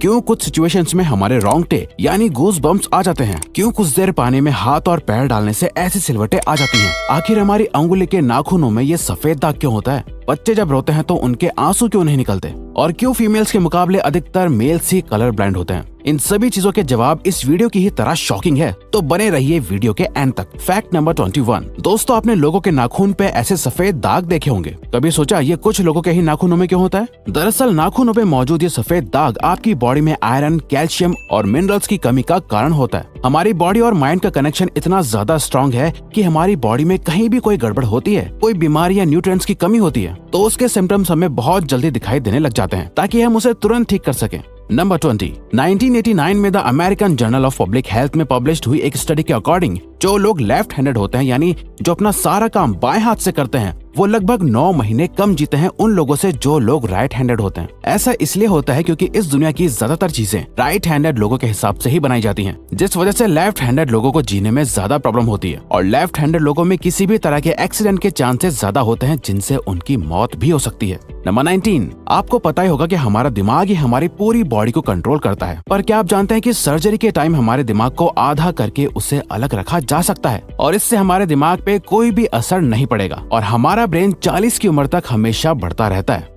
क्यों कुछ सिचुएशंस में हमारे रोंगटे यानी गूज बम्प्स आ जाते हैं, क्यों कुछ देर पानी में हाथ और पैर डालने से ऐसी सिलवटें आ जाती हैं, आखिर हमारी अंगुली के नाखूनों में ये सफेद दाग क्यों होता है, बच्चे जब रोते हैं तो उनके आंसू क्यों नहीं निकलते, और क्यों फीमेल्स के मुकाबले अधिकतर मेल्स ही कलर ब्लाइंड होते हैं। इन सभी चीजों के जवाब इस वीडियो की ही तरह शॉकिंग है, तो बने रहिए वीडियो के एंड तक। Fact number 21। दोस्तों, आपने लोगों के नाखून पे ऐसे सफेद दाग देखे होंगे। कभी सोचा ये कुछ लोगों के ही नाखूनों में क्यों होता है? दरअसल नाखूनों पे मौजूद ये सफेद दाग आपकी बॉडी में आयरन, कैल्शियम और मिनरल्स की कमी का कारण होता है। हमारी बॉडी और माइंड का कनेक्शन इतना ज्यादा स्ट्रॉन्ग है कि हमारी बॉडी में कहीं भी कोई गड़बड़ होती है, कोई बीमारी या न्यूट्रिएंट्स की कमी होती है, तो उसके सिम्टम्स हमें बहुत जल्दी दिखाई देने लग जाते हैं, ताकि हम उसे तुरंत ठीक कर सकें। नंबर 20। 1989 में the American journal of public health में पब्लिश्ड हुई एक स्टडी के अकॉर्डिंग जो लोग लेफ्ट हैंडेड होते हैं, यानी जो अपना सारा काम बाएं हाथ से करते हैं, वो लगभग 9 महीने कम जीते हैं उन लोगों से जो लोग राइट हैंडेड होते हैं। ऐसा इसलिए होता है क्योंकि इस दुनिया की ज्यादातर चीजें राइट हैंडेड लोगों के हिसाब से ही बनाई जाती हैं, जिस वजह से लेफ्ट हैंडेड लोगों को जीने में ज्यादा प्रॉब्लम होती है, और लेफ्ट हैंडेड लोगों में किसी भी तरह के एक्सीडेंट के चांसेस ज्यादा होते हैं, जिनसे उनकी मौत भी हो सकती है। नंबर 19। आपको पता ही होगा कि हमारा दिमाग ही हमारी पूरी बॉडी को कंट्रोल करता है, पर क्या आप जानते हैं कि सर्जरी के टाइम हमारे दिमाग को आधा करके उसे अलग रखा जा सकता है, और इससे हमारे दिमाग पे कोई भी असर नहीं पड़ेगा, और हमारा ब्रेन 40 की उम्र तक हमेशा बढ़ता रहता है।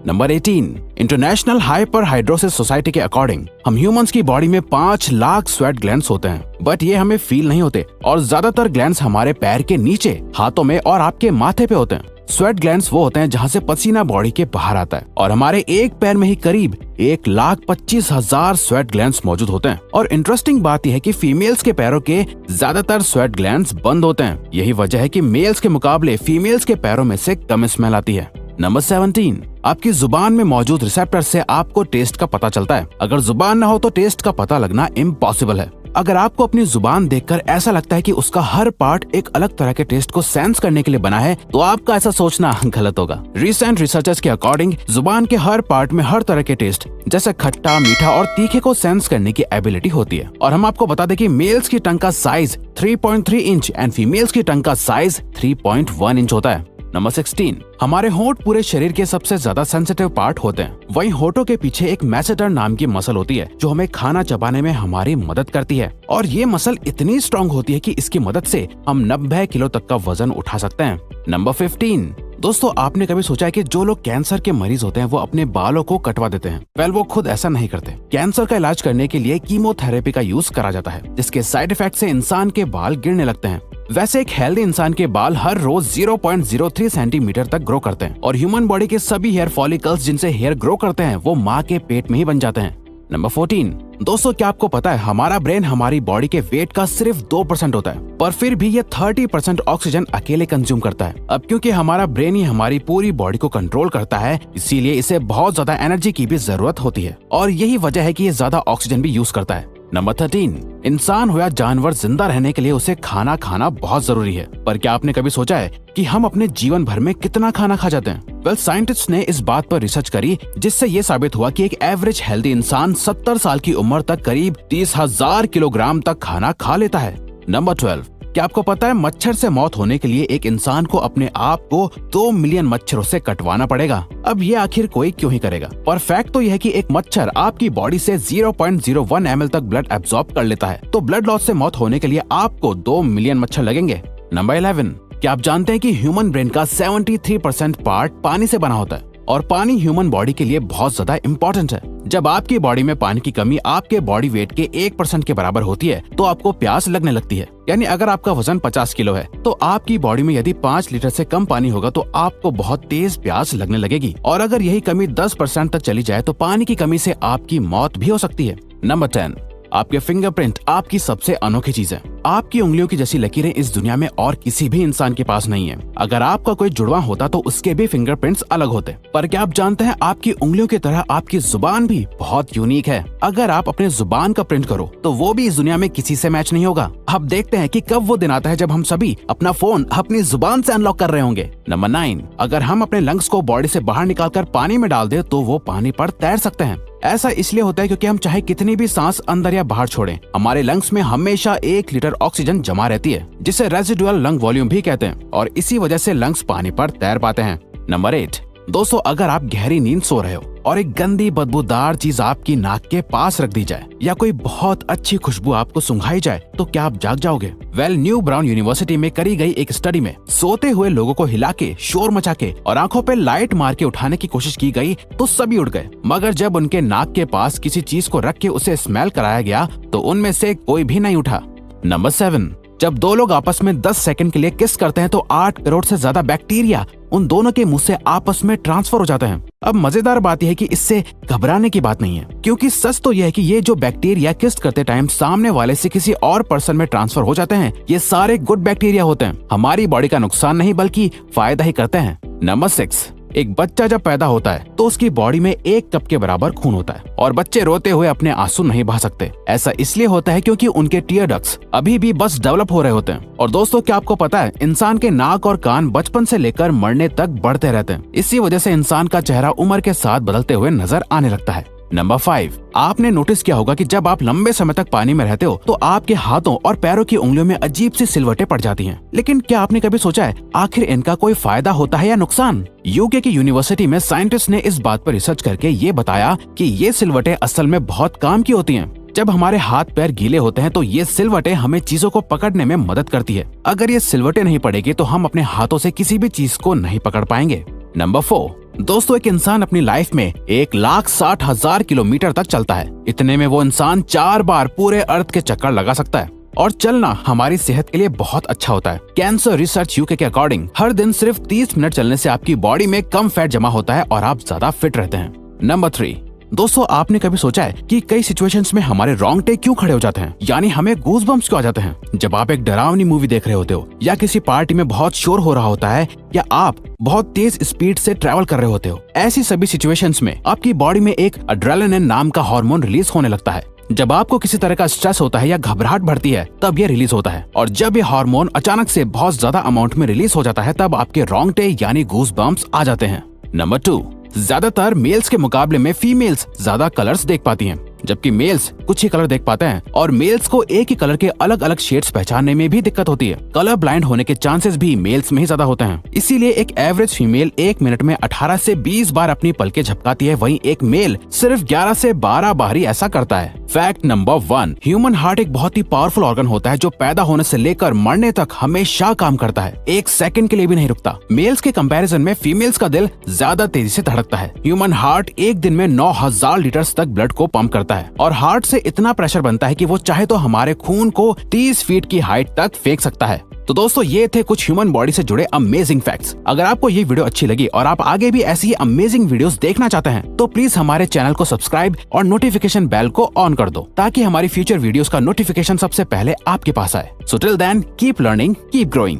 Number 18। International hyper hidrosis society के अकॉर्डिंग हम ह्यूमंस की बॉडी में 5 लाख स्वेट ग्लैंड्स होते हैं, बट ये हमें फील नहीं होते, और ज्यादातर ग्लैंड्स हमारे पैर के नीचे, हाथों में और आपके माथे पे होते हैं। स्वेट ग्लैंड्स वो होते हैं जहाँ से पसीना बॉडी के बाहर आता है, और हमारे एक पैर में ही करीब 1,25,000 स्वेट ग्लैंड्स मौजूद होते हैं। और इंटरेस्टिंग बात यह है कि फीमेल्स के पैरों के ज्यादातर स्वेट ग्लैंड्स बंद होते हैं। यही वजह है कि मेल्स के मुकाबले फीमेल्स के पैरों में से कम स्मेल आती है। नंबर 17। आपकी जुबान में मौजूद रिसेप्टर से आपको टेस्ट का पता चलता है। अगर जुबान न हो तो टेस्ट का पता लगना इम्पॉसिबल है। अगर आपको अपनी जुबान देखकर ऐसा लगता है कि उसका हर पार्ट एक अलग तरह के टेस्ट को सेंस करने के लिए बना है, तो आपका ऐसा सोचना गलत होगा। रिसेंट रिसर्चर्स के अकॉर्डिंग जुबान के हर पार्ट में हर तरह के टेस्ट जैसे खट्टा, मीठा और तीखे को सेंस करने की एबिलिटी होती है। और हम आपको बता दें कि मेल्स की टंग का साइज 3.3 इंच एंड फीमेल्स की टंग का साइज 3.1 इंच होता है। नंबर 16। हमारे होंठ पूरे शरीर के सबसे ज्यादा सेंसिटिव पार्ट होते हैं। वहीं होठों के पीछे एक मैसेटर नाम की मसल होती है जो हमें खाना चबाने में हमारी मदद करती है, और ये मसल इतनी स्ट्रॉन्ग होती है कि इसकी मदद से हम 90 किलो तक का वजन उठा सकते हैं। नंबर 15। दोस्तों, आपने कभी सोचा है कि जो लोग कैंसर के मरीज होते हैं वो अपने बालों को कटवा देते हैं? वेल, वो खुद ऐसा नहीं करते। कैंसर का इलाज करने के लिए कीमोथेरेपी का यूज करा जाता है, जिसके साइड इफेक्ट से इंसान के बाल गिरने लगते हैं। वैसे एक हेल्दी इंसान के बाल हर रोज 0.03 सेंटीमीटर तक ग्रो करते हैं, और ह्यूमन बॉडी के सभी हेयर फॉलिकल्स जिनसे हेयर ग्रो करते हैं वो माँ के पेट में ही बन जाते हैं। नंबर 14। दोस्तों, क्या आपको पता है हमारा ब्रेन हमारी बॉडी के वेट का सिर्फ 2% होता है, पर फिर भी ये 30% ऑक्सीजन अकेले कंज्यूम करता है। अब क्योंकि हमारा ब्रेन ही हमारी पूरी बॉडी को कंट्रोल करता है, इसीलिए इसे बहुत ज्यादा एनर्जी की भी जरूरत होती है, और यही वजह है कि ये ज्यादा ऑक्सीजन भी यूज करता है। नंबर 13। इंसान हो या जानवर, जिंदा रहने के लिए उसे खाना खाना बहुत जरूरी है, पर क्या आपने कभी सोचा है कि हम अपने जीवन भर में कितना खाना खा जाते हैं? वेल, साइंटिस्ट ने इस बात पर रिसर्च करी, जिससे ये साबित हुआ कि एक एवरेज हेल्दी इंसान 70 साल की उम्र तक करीब 30,000 किलोग्राम तक खाना खा लेता है। नंबर 12। क्या आपको पता है मच्छर से मौत होने के लिए एक इंसान को अपने आप को 2 मिलियन मच्छरों से कटवाना पड़ेगा? अब ये आखिर कोई क्यों ही करेगा? पर फैक्ट तो यह है कि एक मच्छर आपकी बॉडी से 0.01 ml तक ब्लड एब्सॉर्ब कर लेता है, तो ब्लड लॉस से मौत होने के लिए आपको 2 मिलियन मच्छर लगेंगे। नंबर 11। क्या आप जानते हैं कि ह्यूमन ब्रेन का 73% पार्ट पानी से बना होता है, और पानी ह्यूमन बॉडी के लिए बहुत ज्यादा इम्पोर्टेंट है। जब आपकी बॉडी में पानी की कमी आपके बॉडी वेट के 1% के बराबर होती है, तो आपको प्यास लगने लगती है। यानी अगर आपका वजन 50 किलो है, तो आपकी बॉडी में यदि 5 लीटर से कम पानी होगा तो आपको बहुत तेज प्यास लगने लगेगी, और अगर यही कमी 10% तक चली जाए तो पानी की कमी से आपकी मौत भी हो सकती है। नंबर 10। आपके फिंगरप्रिंट आपकी सबसे अनोखी चीज है। आपकी उंगलियों की जैसी लकीरें इस दुनिया में और किसी भी इंसान के पास नहीं है। अगर आपका कोई जुड़वा होता तो उसके भी फिंगरप्रिंट्स अलग होते। पर क्या आप जानते हैं आपकी उंगलियों की तरह आपकी जुबान भी बहुत यूनिक है। अगर आप अपने जुबान का प्रिंट करो तो वो भी इस दुनिया में किसी से मैच नहीं होगा। अब देखते हैं कि कब वो दिन आता है जब हम सभी अपना फोन अपनी जुबान से अनलॉक कर रहे होंगे। नंबर 9। अगर हम अपने लंग्स को बॉडी से बाहर निकालकर पानी में डाल दे तो वो पानी पर तैर सकते हैं। ऐसा इसलिए होता है क्योंकि हम चाहे कितनी भी सांस अंदर या बाहर छोड़ें, हमारे लंग्स में हमेशा 1 लीटर ऑक्सीजन जमा रहती है, जिसे रेजिडुअल लंग वॉल्यूम भी कहते हैं, और इसी वजह से लंग्स पानी पर तैर पाते हैं। नंबर 8। दोस्तों अगर आप गहरी नींद सो रहे हो और एक गंदी बदबूदार चीज आपकी नाक के पास रख दी जाए या कोई बहुत अच्छी खुशबू आपको सुंघाई जाए तो क्या आप जाग जाओगे? न्यू ब्राउन यूनिवर्सिटी में करी गई एक स्टडी में सोते हुए लोगों को हिला के, शोर मचा के और आंखों पे लाइट मार के उठाने की कोशिश की गई तो सभी उठ गए, मगर जब उनके नाक के पास किसी चीज को रख के उसे स्मेल कराया गया तो उनमें से कोई भी नहीं उठा। नंबर 7, जब दो लोग आपस में 10 सेकंड के लिए किस करते हैं तो 8 करोड़ से ज्यादा बैक्टीरिया उन दोनों के मुंह से आपस में ट्रांसफर हो जाते हैं। अब मजेदार बात यह है कि इससे घबराने की बात नहीं है, क्योंकि सच तो यह है कि ये जो बैक्टीरिया किस करते टाइम सामने वाले से किसी और पर्सन में ट्रांसफर हो जाते हैं, ये सारे गुड बैक्टीरिया होते हैं, हमारी बॉडी का नुकसान नहीं बल्कि फायदा ही करते हैं। नंबर 6, एक बच्चा जब पैदा होता है तो उसकी बॉडी में 1 कप के बराबर खून होता है और बच्चे रोते हुए अपने आंसू नहीं बहा सकते। ऐसा इसलिए होता है क्योंकि उनके टीयर डक्ट्स अभी भी बस डेवलप हो रहे होते हैं। और दोस्तों क्या आपको पता है, इंसान के नाक और कान बचपन से लेकर मरने तक बढ़ते रहते हैं। इसी वजह से इंसान का चेहरा उम्र के साथ बदलते हुए नजर आने लगता है। नंबर 5, आपने नोटिस किया होगा कि जब आप लंबे समय तक पानी में रहते हो तो आपके हाथों और पैरों की उंगलियों में अजीब सी सिलवटें पड़ जाती हैं। लेकिन क्या आपने कभी सोचा है आखिर इनका कोई फायदा होता है या नुकसान? यूके की यूनिवर्सिटी में साइंटिस्ट ने इस बात पर रिसर्च करके ये बताया कि ये सिलवटें असल में बहुत काम की होती हैं। जब हमारे हाथ पैर गीले होते हैं तो ये सिलवटें हमें चीजों को पकड़ने में मदद करती है। अगर ये सिलवटें नहीं पड़ेगी तो हम अपने हाथों से किसी भी चीज को नहीं पकड़ पाएंगे। नंबर 4, दोस्तों एक इंसान अपनी लाइफ में 1,60,000 किलोमीटर तक चलता है। इतने में वो इंसान 4 बार पूरे अर्थ के चक्कर लगा सकता है। और चलना हमारी सेहत के लिए बहुत अच्छा होता है। कैंसर रिसर्च यूके के अकॉर्डिंग हर दिन सिर्फ 30 मिनट चलने से आपकी बॉडी में कम फैट जमा होता है और आप ज्यादा फिट रहते हैं। नंबर 3, दोस्तों आपने कभी सोचा है कि कई सिचुएशंस में हमारे रोंगटे क्यों खड़े हो जाते हैं, यानी हमें गूज़बम्प्स क्यों आ जाते हैं? जब आप एक डरावनी मूवी देख रहे होते हो या किसी पार्टी में बहुत शोर हो रहा होता है या आप बहुत तेज स्पीड से ट्रैवल कर रहे होते हो, ऐसी सभी सिचुएशंस में आपकी बॉडी में एक एड्रेनालिन नाम का हार्मोन रिलीज होने लगता है। जब आपको किसी तरह का स्ट्रेस होता है या घबराहट बढ़ती है तब ये रिलीज होता है, और जब ये हार्मोन अचानक से बहुत ज्यादा अमाउंट में रिलीज हो जाता है तब आपके रोंगटे यानी गूज़बम्प्स आ जाते हैं। नंबर 2, ज्यादातर मेल्स के मुकाबले में फीमेल्स ज्यादा कलर्स देख पाती हैं, जबकि मेल्स कुछ ही कलर देख पाते हैं और मेल्स को एक ही कलर के अलग अलग शेड्स पहचानने में भी दिक्कत होती है। कलर ब्लाइंड होने के चांसेस भी मेल्स में ही ज्यादा होते हैं। इसीलिए एक एवरेज फीमेल 1 मिनट में 18 से 20 बार अपनी पलकें झपकाती है, वहीं एक मेल सिर्फ 11 से 12 बार ही ऐसा करता है। फैक्ट नंबर 1, ह्यूमन हार्ट एक बहुत ही पावरफुल ऑर्गन होता है जो पैदा होने से लेकर मरने तक हमेशा काम करता है, 1 सेकंड के लिए भी नहीं रुकता। मेल्स के कंपैरिजन में फीमेल्स का दिल ज्यादा तेजी से धड़कता है। ह्यूमन हार्ट एक दिन में 9,000 लीटर तक ब्लड को पंप करता है और हार्ट से इतना प्रेशर बनता है कि वो चाहे तो हमारे खून को 30 फीट की हाइट तक फेंक सकता है। तो दोस्तों ये थे कुछ ह्यूमन बॉडी से जुड़े अमेजिंग फैक्ट्स। अगर आपको ये वीडियो अच्छी लगी और आप आगे भी ऐसी ही अमेजिंग वीडियोस देखना चाहते हैं तो प्लीज हमारे चैनल को सब्सक्राइब और नोटिफिकेशन बेल को ऑन कर दो ताकि हमारी फ्यूचर वीडियोस का नोटिफिकेशन सबसे पहले आपके पास आए। So till then keep learning, keep growing.